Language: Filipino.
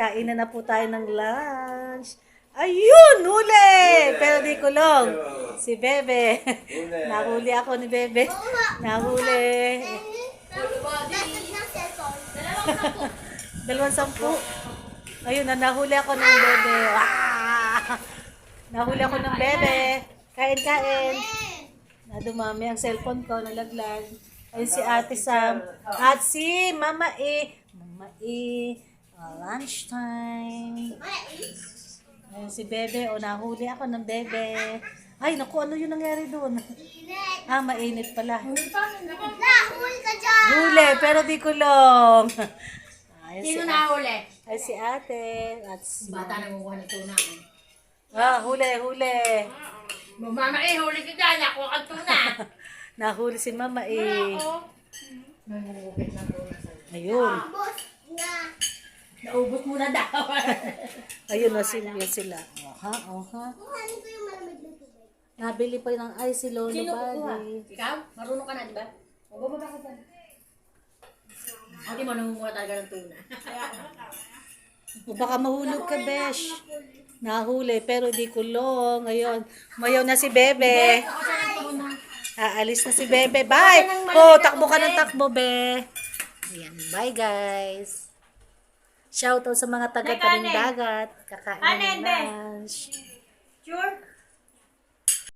Kain na po tayo ng lunch. Ayun! Huli! Pero di kulong. Si Bebe. Nahuli ako ni Bebe. Nahuli. Dalawang sampu. Ayun na, nahuli ako ng Bebe. Nahuli ako ng Bebe. Kain. Nadumami ang cellphone ko, nalaglag. Ayun si Ate Sam. At si Mama E. Lunchtime. Ayun si Bebe. Nahuli ako ng Bebe. Ay, naku, ano yung nangyari doon? Mainit pala. Huli ka dyan! Huli, pero di kulong. Ayun Sino nahuli? Ay, si Ate. At si... Bata nangunguha ng tuna. Huli. Mama huli ka dyan. Nakuha kang tuna. Nahuli si Mama E. Nangungupit ng tuna sa'yo. Ayun. Boss na. Naubos mo na daw. Ayun na sila. Oha. Kuhanin ko yung malamig na tubig. Nabili pa ng ice si Lolo Sino kukuha? Bali. Ikaw? Marunong ka na, di ba? Bumaba ka dyan. Hindi mo nangunguha talaga ng tuna. O baka mahulog ka, Besh. Nahuli, pero di kulong. Ngayon, mayaw na si Bebe. Aalis na si Bebe. Bye! Takbo ka ng takbo, Be. Ayan, bye guys. Shoutout sa mga taga-tabing dagat. Kakain ng lunch. Sure?